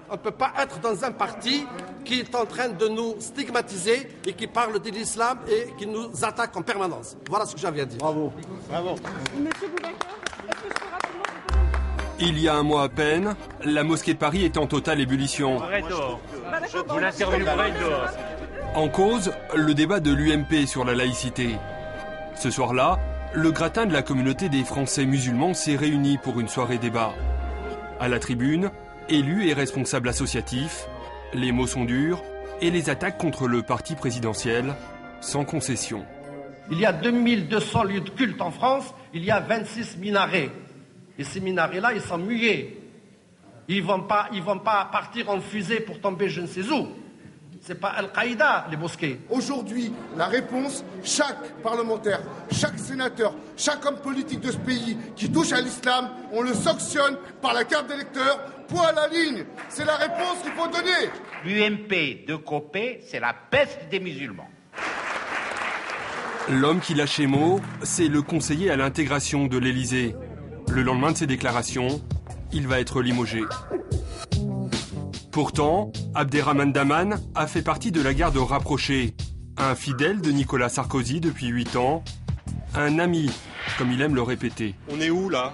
On ne peut pas être dans un parti qui est en train de nous stigmatiser et qui parle de l'islam et qui nous attaque en permanence. Voilà ce que j'avais à dire. Bravo. Bravo. Monsieur Boubacar, est-ce que je peux rapidement... Il y a un mois à peine, la mosquée de Paris était en totale ébullition. Vous l'interviewerez dehors. En cause, le débat de l'UMP sur la laïcité. Ce soir-là, le gratin de la communauté des Français musulmans s'est réuni pour une soirée débat. À la tribune, élus et responsables associatifs, les mots sont durs et les attaques contre le parti présidentiel sans concession. Il y a 2200 lieux de culte en France, il y a 26 minarets. Et ces minarets-là, ils sont muets. Ils vont pas partir en fusée pour tomber je ne sais où. C'est pas Al-Qaïda, les mosquées. Aujourd'hui, la réponse, chaque parlementaire, chaque sénateur, chaque homme politique de ce pays qui touche à l'islam, on le sanctionne par la carte d'électeur, point à la ligne. C'est la réponse qu'il faut donner. L'UMP de Copé, c'est la peste des musulmans. L'homme qui lâche les mots, c'est le conseiller à l'intégration de l'Élysée. Le lendemain de ses déclarations, il va être limogé. Pourtant, Abderrahmane Daman a fait partie de la garde rapprochée. Un fidèle de Nicolas Sarkozy depuis 8 ans. Un ami, comme il aime le répéter. On est où là?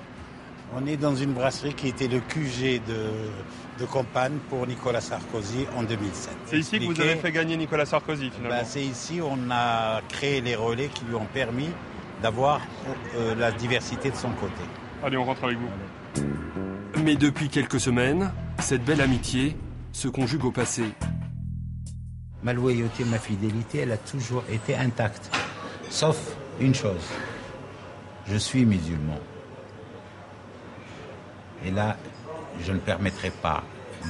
On est dans une brasserie qui était le QG de campagne pour Nicolas Sarkozy en 2007. C'est ici que vous avez fait gagner Nicolas Sarkozy finalement? C'est ici où on a créé les relais qui lui ont permis d'avoir la diversité de son côté. Allez, on rentre avec vous. Mais depuis quelques semaines, cette belle amitié se conjugue au passé. Ma loyauté, ma fidélité, elle a toujours été intacte. Sauf une chose, je suis musulman. Et là, je ne permettrai pas,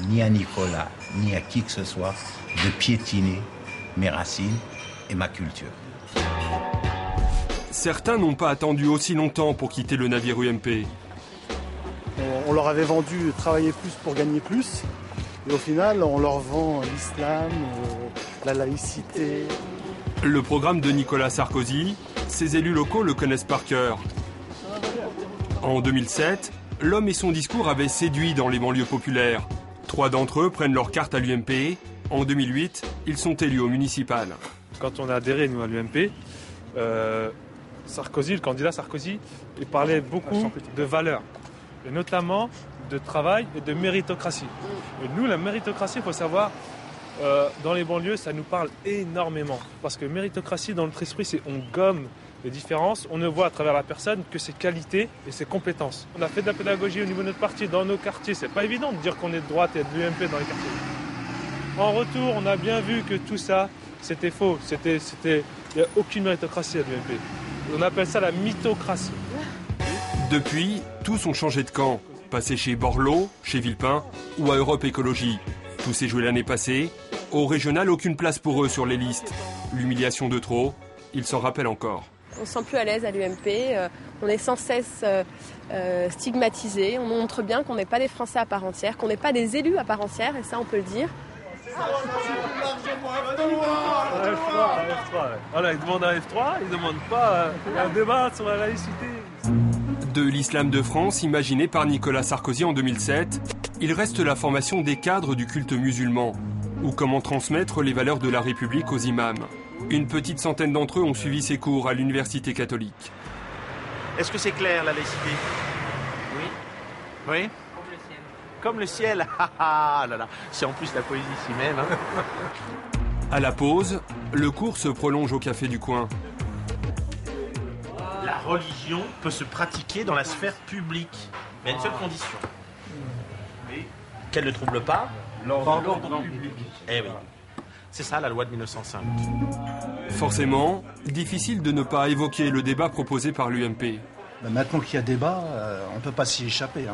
ni à Nicolas, ni à qui que ce soit, de piétiner mes racines et ma culture. Certains n'ont pas attendu aussi longtemps pour quitter le navire UMP. On leur avait vendu travailler plus pour gagner plus. Et au final, on leur vend l'islam, la laïcité. Le programme de Nicolas Sarkozy, ses élus locaux le connaissent par cœur. En 2007, l'homme et son discours avaient séduit dans les banlieues populaires. 3 d'entre eux prennent leur carte à l'UMP. En 2008, ils sont élus au municipal. Quand on a adhéré, nous, à l'UMP, Sarkozy, le candidat Sarkozy, il parlait beaucoup de valeurs, et notamment de travail et de méritocratie. Et nous, la méritocratie, il faut savoir, dans les banlieues, ça nous parle énormément. Parce que méritocratie, dans notre esprit, c'est on gomme les différences, on ne voit à travers la personne que ses qualités et ses compétences. On a fait de la pédagogie au niveau de notre parti, dans nos quartiers. C'est pas évident de dire qu'on est de droite et de l'UMP dans les quartiers. En retour, on a bien vu que tout ça, c'était faux. Il n'y a aucune méritocratie à l'UMP. On appelle ça la mythocratie. Depuis, tous ont changé de camp. Passé chez Borloo, chez Villepin ou à Europe Écologie. Tout s'est joué l'année passée. Au régional, aucune place pour eux sur les listes. L'humiliation de trop, ils s'en rappellent encore. On ne se sent plus à l'aise à l'UMP. On est sans cesse stigmatisé. On montre bien qu'on n'est pas des Français à part entière, qu'on n'est pas des élus à part entière, et ça, on peut le dire. Voilà, ils demandent un F3, ils ne demandent pas un débat sur la laïcité. De l'islam de France imaginé par Nicolas Sarkozy en 2007, il reste la formation des cadres du culte musulman, ou comment transmettre les valeurs de la République aux imams. Une petite centaine d'entre eux ont suivi ses cours à l'université catholique. Est-ce que c'est clair, la laïcité? Oui. Oui? Comme le ciel. Ah là là, c'est en plus la poésie ici même. Hein. À la pause, le cours se prolonge au café du coin. La religion peut se pratiquer dans la sphère publique. Mais à une seule condition. Qu'elle ne trouble pas l'ordre public. Eh oui. C'est ça la loi de 1905. Forcément, difficile de ne pas évoquer le débat proposé par l'UMP. Maintenant qu'il y a débat, on ne peut pas s'y échapper.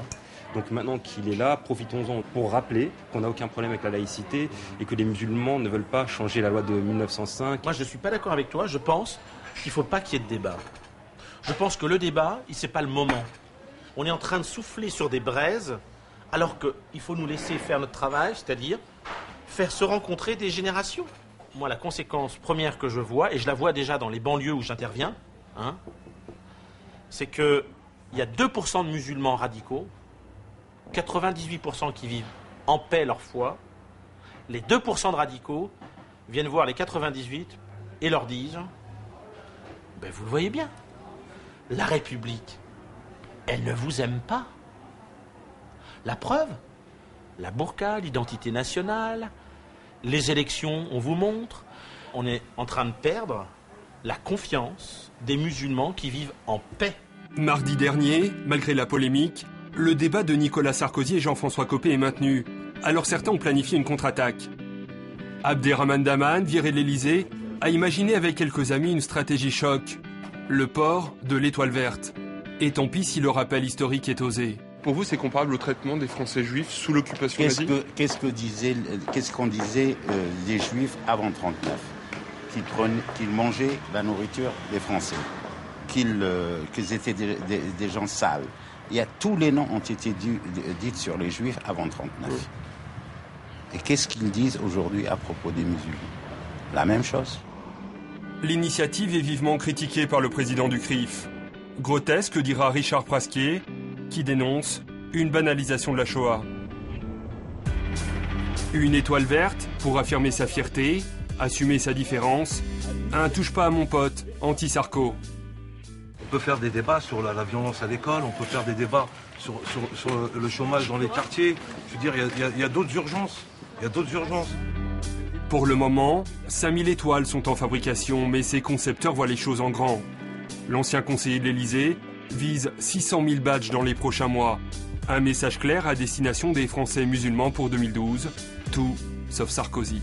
Donc maintenant qu'il est là, profitons-en pour rappeler qu'on n'a aucun problème avec la laïcité et que les musulmans ne veulent pas changer la loi de 1905. Moi je ne suis pas d'accord avec toi, je pense qu'il ne faut pas qu'il y ait de débat. Je pense que le débat, ce n'est pas le moment. On est en train de souffler sur des braises alors qu'il faut nous laisser faire notre travail, c'est-à-dire faire se rencontrer des générations. Moi la conséquence première que je vois, et je la vois déjà dans les banlieues où j'interviens, c'est qu'il y a 2% de musulmans radicaux, 98% qui vivent en paix leur foi, les 2% de radicaux viennent voir les 98 et leur disent « Ben vous le voyez bien, la République, elle ne vous aime pas. La preuve, la burqa, l'identité nationale, les élections, on vous montre. On est en train de perdre la confiance des musulmans qui vivent en paix. » Mardi dernier, malgré la polémique, le débat de Nicolas Sarkozy et Jean-François Copé est maintenu. Alors certains ont planifié une contre-attaque. Abderrahmane Daman, viré de l'Élysée, a imaginé avec quelques amis une stratégie choc. Le port de l'étoile verte. Et tant pis si le rappel historique est osé. Pour vous, c'est comparable au traitement des Français juifs sous l'occupation nazie ? Qu'est-ce qu'on disait les Juifs avant 1939 qu'ils mangeaient la nourriture des Français, qu'ils étaient des gens sales. Tous les noms ont été dits sur les Juifs avant 1939. Et qu'est-ce qu'ils disent aujourd'hui à propos des musulmans? La même chose. L'initiative est vivement critiquée par le président du CRIF. Grotesque, dira Richard Prasquier, qui dénonce une banalisation de la Shoah. Une étoile verte pour affirmer sa fierté, assumer sa différence. Un touche pas à mon pote, anti-Sarko. On peut faire des débats sur la violence à l'école, on peut faire des débats sur le chômage dans les quartiers. Je veux dire, il y a d'autres urgences. Il y a d'autres urgences. Pour le moment, 5000 étoiles sont en fabrication, mais ses concepteurs voient les choses en grand. L'ancien conseiller de l'Élysée vise 600 000 badges dans les prochains mois. Un message clair à destination des Français musulmans pour 2012, tout sauf Sarkozy.